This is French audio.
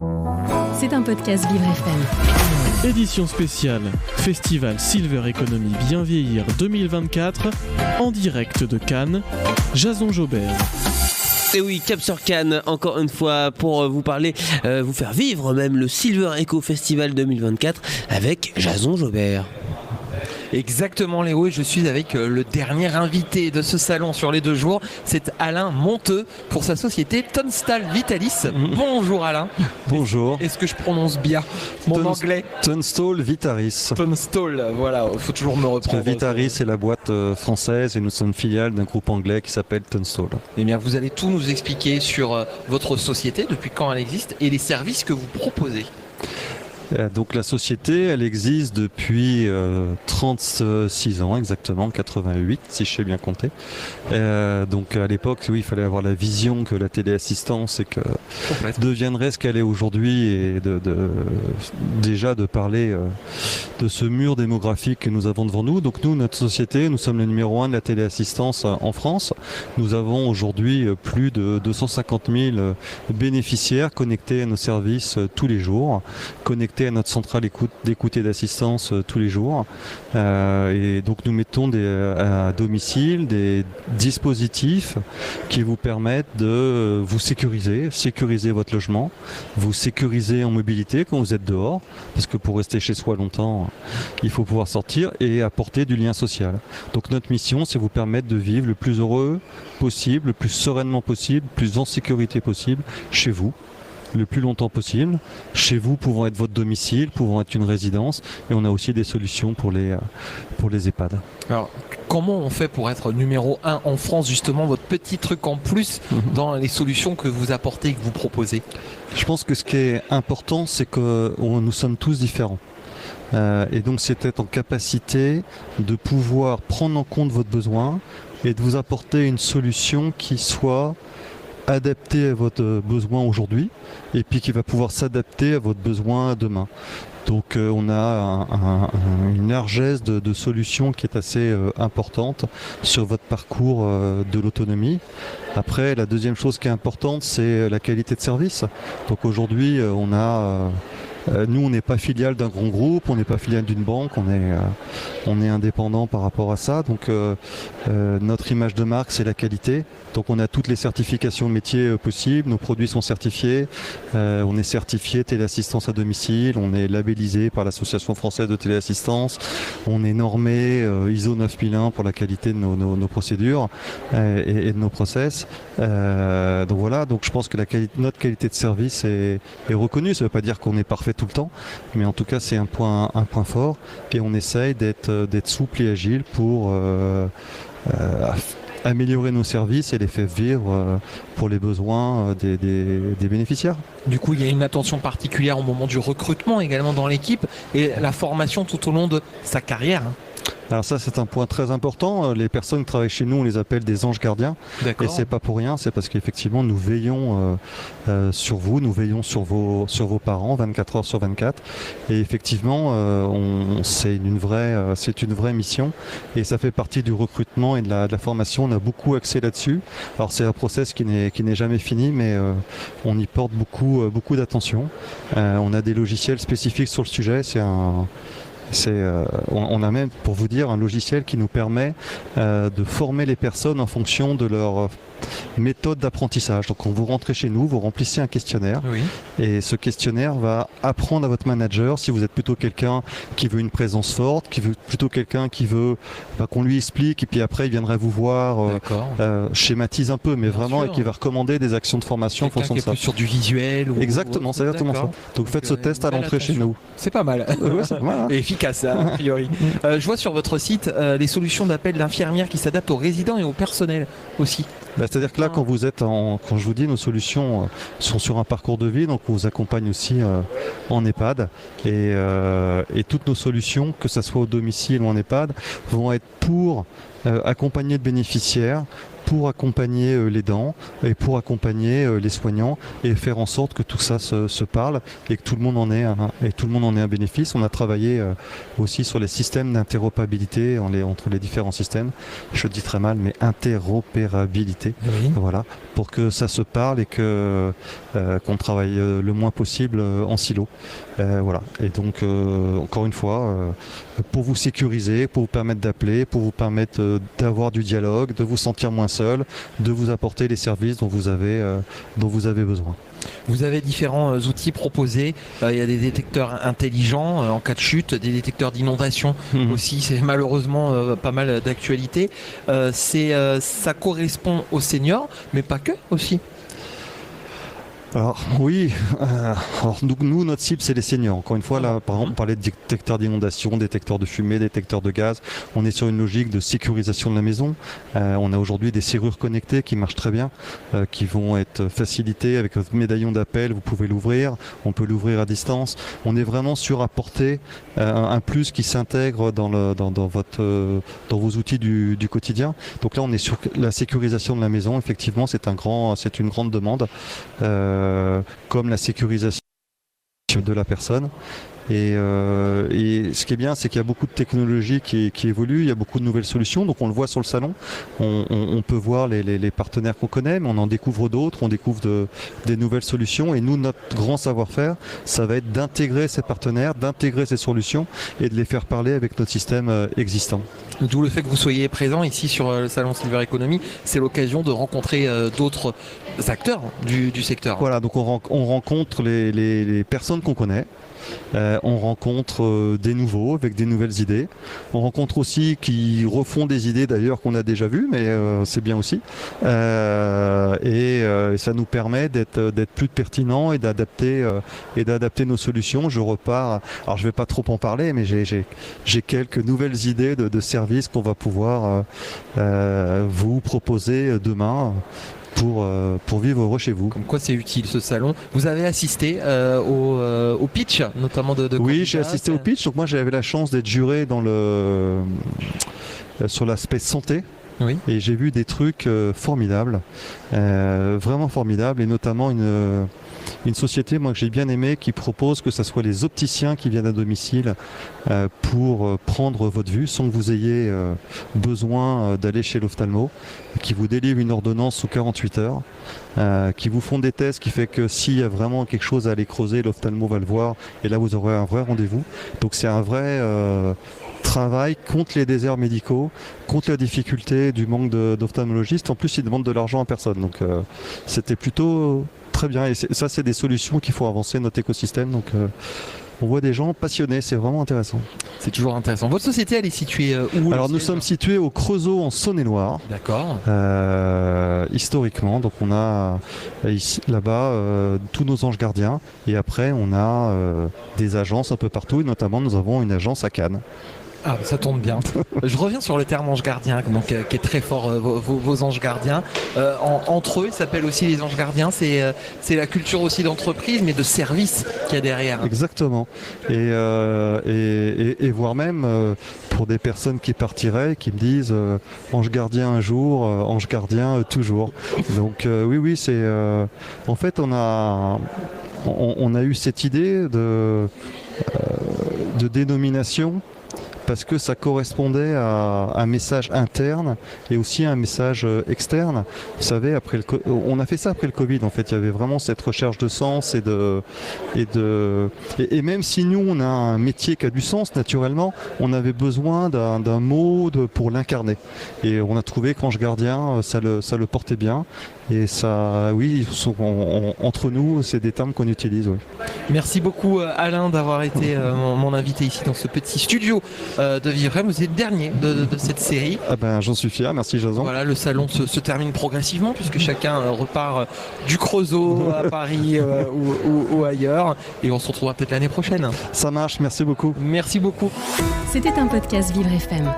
C'est un podcast Vivre FM. Édition spéciale, Festival Silver Economy Bien Vieillir 2024, en direct de Cannes, Jason Jobert. Et oui, cap sur Cannes, encore une fois, pour vous parler, vous faire vivre même le Silver Eco Festival 2024 avec Jason Jobert. Exactement Léo, et je suis avec le dernier invité de ce salon sur les 2 jours, c'est Alain Monteux pour sa société Tunstall Vitalis. Bonjour Alain. Bonjour. Est-ce que je prononce bien mon anglais? Tunstall Vitaris. Tunstall, voilà, il faut toujours me reprendre. Vitaris est la boîte française et nous sommes filiale d'un groupe anglais qui s'appelle Tunstall. Eh bien, vous allez tout nous expliquer sur votre société, depuis quand elle existe et les services que vous proposez. Donc la société, elle existe depuis 36 ans exactement, 88 si je sais bien compter. Donc à l'époque, oui, il fallait avoir la vision que la téléassistance et que deviendrait ce qu'elle est aujourd'hui et déjà de parler de ce mur démographique que nous avons devant nous. Donc nous, notre société, nous sommes le numéro 1 de la téléassistance en France. Nous avons aujourd'hui plus de 250 000 bénéficiaires connectés à nos services tous les jours, connectés à notre centrale d'écoute et d'assistance tous les jours. Et donc nous mettons à domicile des dispositifs qui vous permettent de vous sécuriser votre logement, vous sécuriser en mobilité quand vous êtes dehors, parce que pour rester chez soi longtemps, il faut pouvoir sortir et apporter du lien social. Donc notre mission, c'est vous permettre de vivre le plus heureux possible, le plus sereinement possible, le plus en sécurité possible chez vous, le plus longtemps possible, chez vous pouvant être votre domicile, pouvant être une résidence, et on a aussi des solutions pour les EHPAD. Alors, comment on fait pour être numéro 1 en France, justement, votre petit truc en plus dans les solutions que vous apportez et que vous proposez? Je pense que ce qui est important, c'est que nous sommes tous différents. Et donc c'est être en capacité de pouvoir prendre en compte votre besoin et de vous apporter une solution qui soit adapté à votre besoin aujourd'hui et puis qui va pouvoir s'adapter à votre besoin demain. Donc on a une largesse de solutions qui est assez importante sur votre parcours de l'autonomie. Après, la deuxième chose qui est importante, c'est la qualité de service. Donc aujourd'hui, nous, on n'est pas filiale d'un grand groupe, on n'est pas filiale d'une banque, on est indépendant par rapport à ça. Donc notre image de marque, c'est la qualité. Donc on a toutes les certifications métiers possibles, nos produits sont certifiés, on est certifié téléassistance à domicile, on est labellisé par l'Association française de téléassistance, on est normé ISO 9001 pour la qualité de nos procédures et de nos process. Donc voilà, donc je pense que notre qualité de service est reconnue. Ça ne veut pas dire qu'on est parfait tout le temps, mais en tout cas c'est un point fort et on essaye d'être souple et agile pour améliorer nos services et les faire vivre pour les besoins des bénéficiaires. Du coup, il y a une attention particulière au moment du recrutement également dans l'équipe et la formation tout au long de sa carrière. Alors ça, c'est un point très important. Les personnes qui travaillent chez nous, on les appelle des anges gardiens. D'accord. Et c'est pas pour rien, c'est parce qu'effectivement, nous veillons sur vous, nous veillons sur vos parents 24 heures sur 24. Et effectivement, c'est une vraie mission. Et ça fait partie du recrutement et de la formation. On a beaucoup axé là-dessus. Alors c'est un process qui n'est jamais fini, mais on y porte beaucoup d'attention. On a des logiciels spécifiques sur le sujet. On a même, pour vous dire, un logiciel qui nous permet de former les personnes en fonction de leur méthode d'apprentissage. Donc quand vous rentrez chez nous, vous remplissez un questionnaire et ce questionnaire va apprendre à votre manager si vous êtes plutôt quelqu'un qui veut une présence forte, qui veut plutôt quelqu'un qui veut qu'on lui explique et puis après il viendrait vous voir, schématise un peu, mais vraiment et qui va recommander des actions de formation en fonction de ça. Plus sur du visuel Exactement, c'est exactement ça. Donc faites ce test à l'entrée chez nous. C'est pas mal. Et efficace, a priori. Je vois sur votre site les solutions d'appel d'infirmières qui s'adaptent aux résidents et au personnel aussi. C'est-à-dire que là, quand je vous dis, nos solutions sont sur un parcours de vie, donc on vous accompagne aussi en EHPAD. Et toutes nos solutions, que ce soit au domicile ou en EHPAD, vont être pour accompagner le bénéficiaire, pour accompagner les dents et pour accompagner les soignants et faire en sorte que tout ça se parle et que tout le monde en ait un bénéfice. On a travaillé aussi sur les systèmes d'interopérabilité entre les différents systèmes. Je le dis très mal, mais interopérabilité. Oui. Voilà, pour que ça se parle et qu'on travaille le moins possible en silo. Voilà. Et donc, encore une fois, pour vous sécuriser, pour vous permettre d'appeler, pour vous permettre d'avoir du dialogue, de vous sentir moins seul, de vous apporter les services dont vous avez besoin. Vous avez différents outils proposés. Il y a des détecteurs intelligents en cas de chute, des détecteurs d'inondation aussi. C'est malheureusement pas mal d'actualité. Ça correspond aux seniors, mais pas que aussi. Alors oui, alors nous notre cible c'est les seniors. Encore une fois là, par exemple on parlait de détecteurs d'inondation, détecteurs de fumée, détecteurs de gaz. On est sur une logique de sécurisation de la maison. On a aujourd'hui des serrures connectées qui marchent très bien, qui vont être facilitées avec votre médaillon d'appel. Vous pouvez l'ouvrir, on peut l'ouvrir à distance. On est vraiment sur apporter un plus qui s'intègre dans vos outils du quotidien. Donc là on est sur la sécurisation de la maison. Effectivement c'est une grande demande. Comme la sécurisation de la personne. Et ce qui est bien, c'est qu'il y a beaucoup de technologies qui évoluent, il y a beaucoup de nouvelles solutions, donc on le voit sur le salon, on peut voir les partenaires qu'on connaît, mais on en découvre d'autres, on découvre des nouvelles solutions, et nous, notre grand savoir-faire, ça va être d'intégrer ces partenaires, d'intégrer ces solutions, et de les faire parler avec notre système existant. D'où le fait que vous soyez présent ici sur le salon Silver Economy, c'est l'occasion de rencontrer d'autres acteurs du secteur. Voilà, donc on rencontre les personnes qu'on connaît. On rencontre des nouveaux avec des nouvelles idées. On rencontre aussi qui refont des idées d'ailleurs qu'on a déjà vues, mais c'est bien aussi. Et ça nous permet d'être plus pertinent et d'adapter nos solutions. Je repars. Alors je vais pas trop en parler, mais j'ai quelques nouvelles idées de services qu'on va pouvoir vous proposer demain. Pour vivre heureux chez vous. Comme quoi c'est utile ce salon. Vous avez assisté au pitch, notamment de Oui, j'ai assisté au pitch. Donc moi j'avais la chance d'être juré sur l'aspect santé. Oui. Et j'ai vu des trucs formidables, vraiment formidables, et notamment une société moi que j'ai bien aimé qui propose que ce soit les opticiens qui viennent à domicile pour prendre votre vue sans que vous ayez besoin d'aller chez l'ophtalmo, qui vous délivre une ordonnance sous 48 heures, qui vous font des tests qui fait que s'il y a vraiment quelque chose à aller creuser, l'ophtalmo va le voir et là vous aurez un vrai rendez-vous. Donc c'est un vrai travail contre les déserts médicaux, contre la difficulté du manque d'ophtalmologistes. En plus ils demandent de l'argent à personne, donc c'était plutôt très bien, et ça c'est des solutions qu'il faut avancer notre écosystème, donc on voit des gens passionnés, c'est vraiment intéressant. C'est toujours intéressant. Votre société elle est située où? Alors nous sommes situés au Creusot en Saône-et-Loire. D'accord. Historiquement, donc on a ici, là-bas tous nos anges gardiens, et après on a des agences un peu partout, et notamment nous avons une agence à Cannes. Ah, ça tombe bien. Je reviens sur le terme ange gardien, donc, qui est très fort, vos anges gardiens. Entre eux, ils s'appellent aussi les anges gardiens. C'est la culture aussi d'entreprise, mais de service qu'il y a derrière. Exactement. Et voire même pour des personnes qui partiraient, qui me disent ange gardien un jour, ange gardien toujours. Donc oui, c'est en fait on a eu cette idée de dénomination, parce que ça correspondait à un message interne et aussi à un message externe. Vous savez, on a fait ça après le Covid, en fait. Il y avait vraiment cette recherche de sens et même si nous, on a un métier qui a du sens, naturellement, on avait besoin d'un mot pour l'incarner. Et on a trouvé qu'ange gardien, ça le portait bien. Et ça, oui, entre nous, c'est des termes qu'on utilise. Oui. Merci beaucoup Alain d'avoir été mon invité ici dans ce petit studio de Vivre. Vous êtes le dernier de cette série. Ah ben, j'en suis fier, merci Jason. Voilà, le salon se termine progressivement puisque chacun repart du Creusot à Paris ou ailleurs. Et on se retrouvera peut-être l'année prochaine. Ça marche, merci beaucoup. Merci beaucoup. C'était un podcast Vivre FM.